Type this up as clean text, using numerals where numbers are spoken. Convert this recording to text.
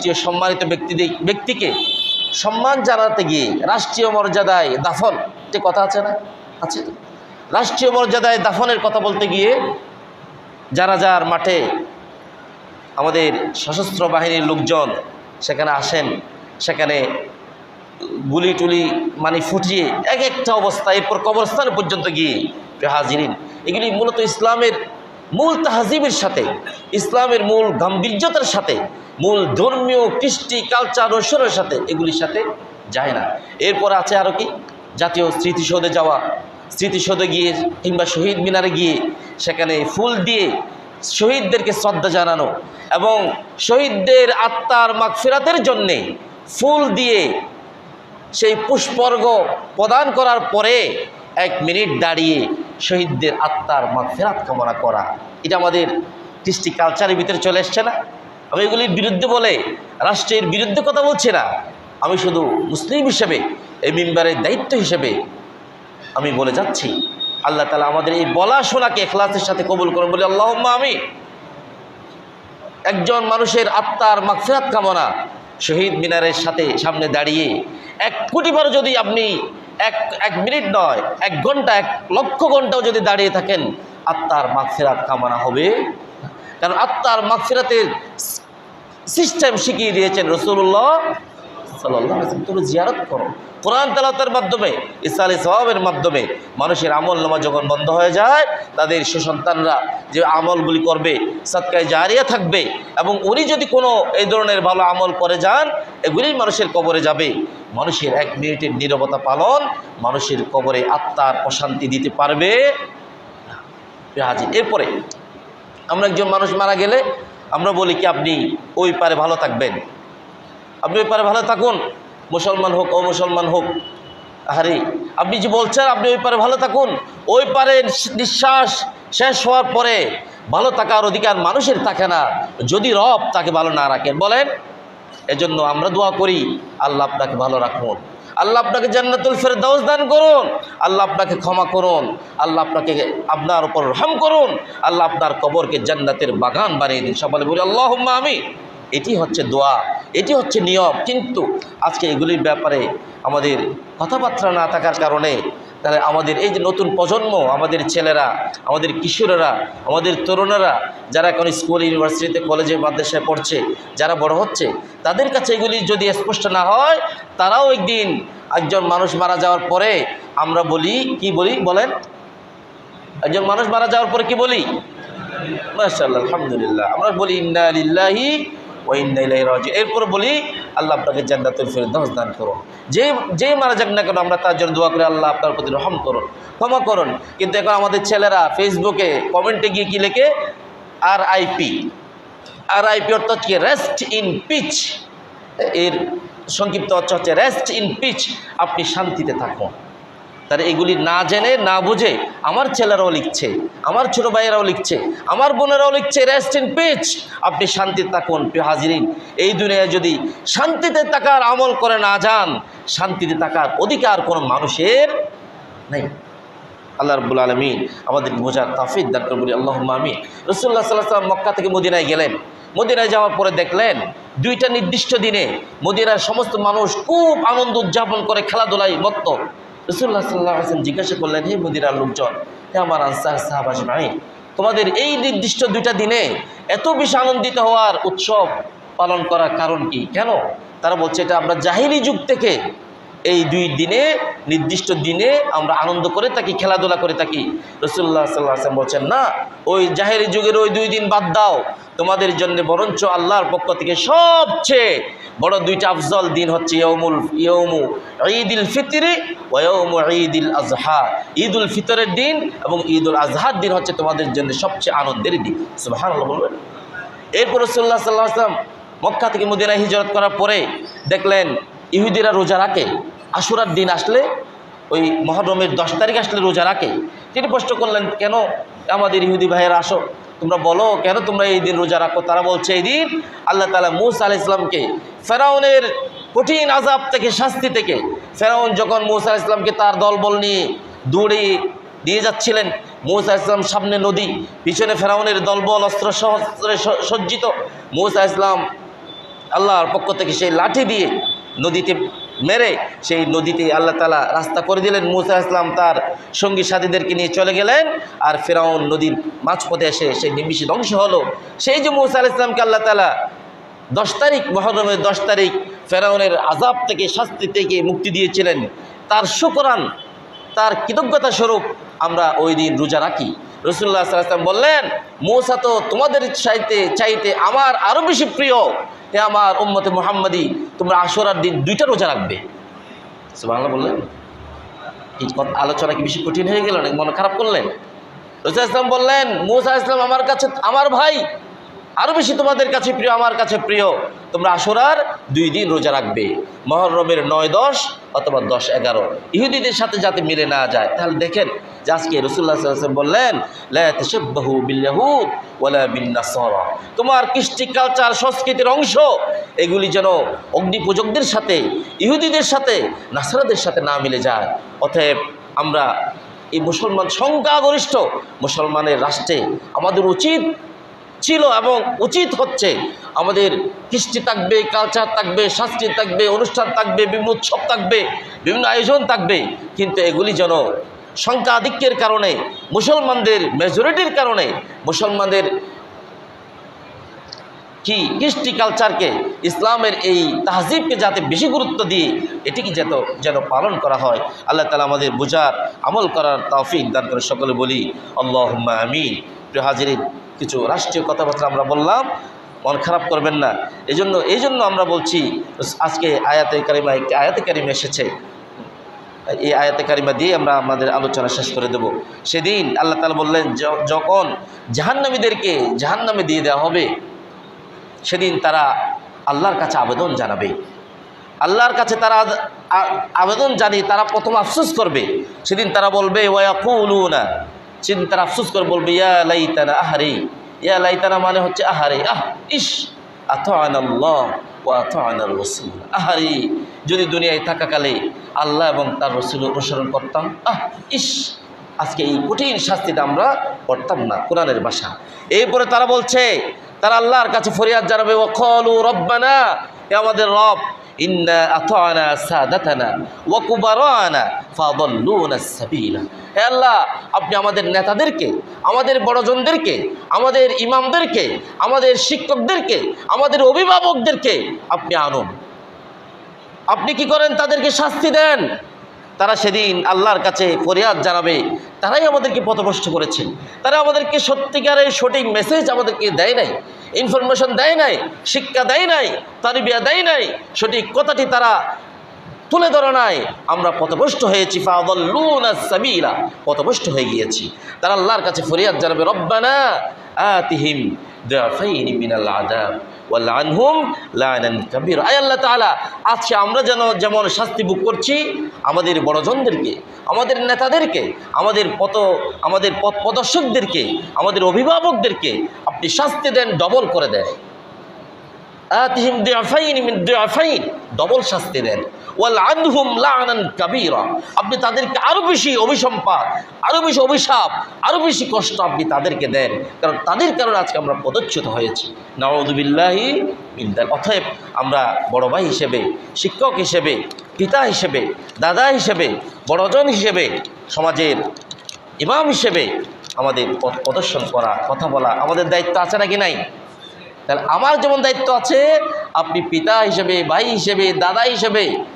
রাষ্ট্রীয় সম্মানিত ব্যক্তিকে সম্মান জানাতে গিয়ে রাষ্ট্রীয় মর্যাদায় দাফন, যে কথা আছে না, আছে রাষ্ট্রীয় মর্যাদায় দাফনের কথা বলতে গিয়ে জানাজার মাঠে আমাদের সশস্ত্র বাহিনীর লোকজন সেখানে আসেন, সেখানে গুলি টুলি মানে ফুটিয়ে এক একটা অবস্থা, এরপর কবরস্থান পর্যন্ত গিয়ে হাজিরিন, এগুলি মূলত ইসলামের মূল তাহজিবের সাথে, ইসলামের মূল গাম্ভীর্যতার সাথে, মূল ধর্মীয় কৃষ্টি কালচার ঐশ্বর্যের সাথে এগুলির সাথে যায় না। এরপর আছে আরও কি, জাতীয় স্মৃতিসৌধে যাওয়া, স্মৃতিসৌধে গিয়ে কিংবা শহীদ মিনারে গিয়ে সেখানে ফুল দিয়ে শহীদদেরকে শ্রদ্ধা জানানো এবং শহীদদের আত্মার মাগফিরাতের জন্যে ফুল দিয়ে সেই পুষ্পর্ঘ প্রদান করার পরে 1 মিনিট দাঁড়িয়ে শহীদদের আত্মার মাগফিরাত কামনা করা, এটা আমাদের কৃষ্টি কালচারের ভিতরে চলে এসছে না। আমি এগুলির বিরুদ্ধে বলে রাষ্ট্রের বিরুদ্ধে কথা বলছি না, আমি শুধু মুসলিম হিসেবে এই মিম্বারের দায়িত্ব হিসেবে আমি বলে যাচ্ছি, আল্লাহ তাআলা আমাদের এই বলা শোনাকে ইখলাসের সাথে কবুল করুন বলে আল্লাহুম্মা আমিন। একজন মানুষের আত্মার মাগফিরাত কামনা শহীদ মিনারের সামনে দাঁড়িয়ে 1 কোটি বার যদি আপনি এক মিনিট নয় 1 ঘন্টা 1 লক্ষ ঘন্টাও যদি দাঁড়িয়ে থাকেন, আত্মার মাগফিরাত কামনা হবে। কারণ আত্মার মাগফিরাতের সিস্টেম শিখিয়ে দিয়েছেন রাসূলুল্লাহ সাল্লাল্লাহু আলাইহি ওয়াসাল্লাম। তুমি জিয়ারত করো, কোরআন তেলাওয়াতের মাধ্যমে, ইসলামী সওয়াবের মাধ্যমে মানুষের আমলনামা যখন বন্ধ হয়ে যায়, তাদের সুসন্তানরা যে আমলগুলি করবে সাদকায়ে জারিয়া থাকবে, এবং উনি যদি কোনো এই ধরনের ভালো আমল করে যান, এগুলি মানুষের কবরে যাবে। মানুষের 1 মিনিটের নীরবতা পালন মানুষের কবরে আত্মার প্রশান্তি দিতে পারবে হাজি। এরপরে আমরা একজন মানুষ মারা গেলে আমরা বলি কি, আপনি ওই পারে ভালো থাকবেন, আপনি ওই পারে ভালো থাকুন, মুসলমান হোক অমুসলমান হোক। আরে আপনি যে বলছেন আপনি ওই পারে ভালো থাকুন, ওই পারে নিঃশ্বাস শেষ হওয়ার পরে ভালো থাকার অধিকার মানুষের থাকে না যদি রব তাকে ভালো না রাখেন। বলেন, এজন্য আমরা দোয়া করি, আল্লাহ আপনাকে ভালো রাখুন, আল্লাহ আপনাকে জান্নাতুল ফেরদাউস দান করুন, আল্লাহ আপনাকে ক্ষমা করুন, আল্লাহ আপনাকে আপনার উপর রহম করুন, আল্লাহ আপনার কবরকে জান্নাতের বাগান বানিয়ে দিন। সবাই বলি আল্লাহুম্মা আমিন। এটি হচ্ছে দোয়া, এটি হচ্ছে নিয়ম। কিন্তু আজকে এগুলির ব্যাপারে আমাদের কথাবার্তা না থাকার কারণে তাহলে আমাদের এই যে নতুন প্রজন্ম, আমাদের ছেলেরা, আমাদের কিশোরেরা, আমাদের তরুণেরা যারা এখন স্কুল ইউনিভার্সিটিতে কলেজে মাদ্রাসায় পড়ছে, যারা বড় হচ্ছে, তাদের কাছে এগুলি যদি স্পষ্ট না হয়, তারাও একদিন একজন মানুষ মারা যাওয়ার পরে আমরা বলি কি বলি, বলেন, একজন মানুষ মারা যাওয়ার পরে কি বলি? মাশাআল্লাহ, আলহামদুলিল্লাহ। আমরা বলি ইন্না লিল্লাহি ওয়া ইন্না ইলাইহি রাজিউন। এরপর বলি আল্লাহ আপনাকে জান্নাতুল ফেরদাউস দান করুন। যে মারা যাক না কেন আমরা তার জন্য দোয়া করি, আল্লাহ আপনার প্রতি রহম করুন, ক্ষমা করুন। কিন্তু এখন আমাদের ছেলেরা ফেসবুকে কমেন্টে গিয়ে কি লেখে? RIP। অর্থাৎ কি? Rest in peace. এর সংক্ষিপ্ত অর্থ হচ্ছে রেস্ট ইন পিচ, আপনি শান্তিতে থাকুন। তারা এগুলি না জেনে না বুঝে আমার ছেলেরাও লিখছে, আমার ছোটো ভাইয়েরাও লিখছে, আমার বোনেরাও লিখছে রেস্ট ইন পিচ, আপনি শান্তিতে থাকুন। প্রিয় হাজিরিন, এই দুনিয়ায় যদি শান্তিতে থাকার আমল করে না যান, শান্তিতে থাকার অধিকার কোনো মানুষের নেই। আল্লাহ রাব্বুল আলামিন আমাদের বোঝার তাওফিক দান করুন, বলি আল্লাহুম্মা আমিন। রাসূলুল্লাহ সাল্লাল্লাহু আলাইহি ওয়াসাল্লাম মক্কা থেকে মদিনায় গেলেন। মদিনায় যাওয়ার পরে দেখলেন 2টা নির্দিষ্ট দিনে মদিনার সমস্ত মানুষ খুব আনন্দ উদযাপন করে, খেলাধুলায় মত্ত। রাসূলুল্লাহ সাল্লাল্লাহু আলাইহি ওয়াসাল্লাম জিজ্ঞাসা করলেন, হে মদিনার লোকজন, হে আমার আনসার সাহাবা আজমাইন, তোমাদের এই নির্দিষ্ট 2টা দিনে এত বেশি আনন্দিত হওয়ার, উৎসব পালন করার কারণ কি? কেন? তারা বলছে, এটা আমরা জাহিলি যুগ থেকে এই 2 দিনে, নির্দিষ্ট দিনে আমরা আনন্দ করে থাকি, খেলাধুলা করে থাকি। রাসূলুল্লাহ সাল্লাল্লাহু আলাইহি ওয়াসাল্লাম বলছেন, না, ওই জাহেলি যুগের ওই 2 দিন বাদ দাও, তোমাদের জন্য বরঞ্চ আল্লাহর পক্ষ থেকে সবচেয়ে বড় 2টা আফজল দিন হচ্ছে ইয়ৌমু ঈদুল ফিতরি ওয়া ইয়ৌমু ঈদুল আযহা। ঈদুল ফিতরের দিন এবং ঈদুল আযহার দিন হচ্ছে তোমাদের জন্য সবচেয়ে আনন্দের দিন। সুবহানাল্লাহ বলবেন। এরপর রাসূলুল্লাহ সাল্লাল্লাহু আলাইহি ওয়াসাল্লাম মক্কা থেকে মদিনায় হিজরত করার পরে দেখলেন ইহুদিরা রোজা রাখে, আশুরার দিন আসলে, ওই মুহররমের 10 তারিখ আসলে রোজা রাখে। তিনি প্রশ্ন করলেন, কেন আমাদের ইহুদি ভাইয়েরা, আসো তোমরা বলো কেন তোমরা এই দিন রোজা রাখো? তারা বলছে, এই দিন আল্লাহ তাআলা মূসা আলাইহিস সালামকে ফেরাউনের কঠিন আযাব থেকে, শাস্তি থেকে, ফেরাউন যখন মূসা আলাইহিস সালামকে তার দলবল নিয়ে দৌড়ে দিয়ে যাচ্ছিলেন, মূসা আলাইহিস সালাম সামনে নদী, পিছনে ফেরাউনের দলবল অস্ত্র শস্ত্রে সজ্জিত, মূসা আলাইহিস সালাম আল্লাহর পক্ষ থেকে সেই লাঠি দিয়ে নদীতে মেরে সেই নদীতে আল্লাহ তাআলা রাস্তা করে দিলেন। মূসা ইসলাম তার সঙ্গী সাথীদেরকে নিয়ে চলে গেলেন, আর ফেরাউন নদীর মাঝপথে এসে সেই নিমিষে ধ্বংস হলো। সেই যে মূসা আলাইহিস সালামকে আল্লাহ তাআলা 10 তারিখ, মুহররমের 10 তারিখ ফেরাউনের আযাব থেকে, শাস্তি থেকে মুক্তি দিয়েছিলেন, তার শুকরান, তার কৃতজ্ঞতা স্বরূপ আমরা ওই দিন রোজা রাখি। রাসূলুল্লাহ সাল্লাল্লাহু আলাইহি ওয়াসাল্লাম বললেন, মূসা তো তোমাদের চাইতে আমার আরও বেশি প্রিয়, হে আমার উম্মতে মুহাম্মাদি, তোমরা আশুরার দিন 2টা রোজা রাখবে। সুবহানাল্লাহ বললেন। এই আলোচনা কি বেশি কঠিন হয়ে গেল, নাকি মন খারাপ করলেন? রাসূল ইসলাম বললেন, মূসা ইসলাম আমার কাছে আমার ভাই, আরও বেশি তোমাদের কাছে প্রিয়, আমার কাছে প্রিয়, তোমরা আশুরার 2 দিন রোজা রাখবে, মুহররমের 9-10 অথবা 10-11। ইহুদিদের সাথে যাতে মিলে না যায়। তাহলে দেখেন যে আজকে রাসূলুল্লাহ সাল্লাল্লাহু আলাইহি ওয়াসাল্লাম বললেন, লা তাশাব্বাহু বিল ইয়াহুদ ওয়ালা বিন নাসারা, তোমার কৃষ্টি কালচার সংস্কৃতির অংশ এগুলি যেন অগ্নি পূজকদের সাথে, ইহুদিদের সাথে, নাসারাদের সাথে না মিলে যায়। অতএব আমরা এই মুসলমান সংখ্যাগরিষ্ঠ মুসলমানের রাষ্ট্রে আমাদের উচিত ছিল এবং উচিত হচ্ছে, আমাদের কৃষ্টি থাকবে, কালচার থাকবে, সংস্কৃতি থাকবে, অনুষ্ঠান থাকবে, বিভিন্ন উৎসব থাকবে, বিভিন্ন আয়োজন থাকবে, কিন্তু এগুলি যেন সংখ্যাধিক্যের কারণে, মুসলমানদের মেজরিটির কারণে, মুসলমানদের কি কৃষ্টি কালচারকে, ইসলামের এই তাহজিবকে যাতে বেশি গুরুত্ব দিয়ে এটিকে যেন পালন করা হয়। আল্লাহ তাআলা আমাদের বুঝার, আমল করার তৌফিক দান করে। সকলে বলি আল্লাহুম্মা আমিন। প্রিয় হাজিরিন, কিছু রাষ্ট্রীয় কথাবার্তা আমরা বললাম, মন খারাপ করবেন না। এই জন্য আমরা বলছি, আজকে আয়াতে কারিমা, একটি আয়াতে কারিমা এসেছে, এই আয়াতে কারিমা দিয়ে আমরা আমাদের আলোচনা শেষ করে দেব। সেদিন আল্লাহ তাআলা বললেন, যখন জাহান্নামীদেরকে জাহান্নামে দিয়ে দেওয়া হবে, সেদিন তারা আল্লাহর কাছে আবেদন জানাবে। আল্লাহর কাছে তারা আবেদন জানিয়ে তারা প্রথম আফসোস করবে। সেদিন তারা বলবে, ওয়ায়াকুলুনা, সেদিন তারা আফসোস করে বলবে, ইয়া লাইতানা আহারি। ইয়া লাইতানা মানে হচ্ছে আহারে, ইস, আতা'নাল্লাহ ওয়া আতা'নার রাসূল। আহারি, যদি দুনিয়ায় থাকাকালে আল্লাহ এবং তার রাসূল অনুসরণ করতাম, ইস, আজকে এই কঠিন শাস্তিটা আমরা করতাম না। কোরআনের ভাষা। এরপরে তারা বলছে, তারা আল্লাহর কাছে ফরিয়াদ জানাবে, ওয়াকালু রব্বানা, হে আমাদের রব, ইন্না আতা'না সাদাতানা ওয়া কুবারানা ফাদাল্লুনা সাবিলা। হে আল্লাহ, আপনি আমাদের নেতাদেরকে, আমাদের বড়জনদেরকে, আমাদের ইমামদেরকে, আমাদের শিক্ষকদেরকে, আমাদের অভিভাবকদেরকে আপনি আনুন। আপনি কি করেন? তাদেরকে শাস্তি দেন। তারা সেদিন আল্লাহর কাছে ফরিয়াদ জানাবে, তারাই আমাদেরকে পথভ্রষ্ট করেছে, তারা আমাদেরকে সত্যিকারের সঠিক মেসেজ আমাদেরকে দেয় নাই, ইনফরমেশন দেয় নাই, শিক্ষা দেয় নাই, তারবিয়া দেয় নাই, সঠিক কথাটি তারা তুলে ধরে নাই। আমরা পথভ্রষ্ট হয়েছি, ফাদাল্লুনা সাবিলা, পথভ্রষ্ট হয়ে গিয়েছি। তারা আল্লাহর কাছে ফরিয়াদ জানাবে, রব্বানা আতিহিম দুআফাইনি মিনাল আযাব ওয়ালআনহুম লানান কাবীরা। আয় আল্লাহ তাআলা, আজকে আমরা যেমন শাস্তি ভোগ করছি, আমাদের বড়জনদেরকে, আমাদের নেতাদেরকে, আমাদের পথ প্রদর্শকদেরকে, আমাদের অভিভাবকদেরকে আপনি শাস্তি দেন, ডবল করে দেন। আতিহিম দুআফাইনি মিন দুআফাইন, ডবল শাস্তি দেন। ওয়ালআনহুম লানান কাবীরা, আপনি তাদেরকে আরও বেশি অভিসম্পাত, আরও বেশি অভিশাপ, আরও বেশি কষ্ট আপনি তাদেরকে দেন, কারণ তাদের কারণে আজকে আমরা পদচ্যুত হয়েছি। নাউযুবিল্লাহি মিন যালিক। অতএব আমরা বড় ভাই হিসেবে, শিক্ষক হিসেবে, পিতা হিসেবে, দাদা হিসেবে, বড়জন হিসেবে, সমাজের ইমাম হিসেবে আমাদের পথ প্রদর্শন করা, কথা বলা আমাদের দায়িত্ব আছে নাকি নাই? তাহলে আমার যেমন দায়িত্ব আছে, আপনি পিতা হিসেবে, ভাই হিসেবে, দাদা হিসেবে,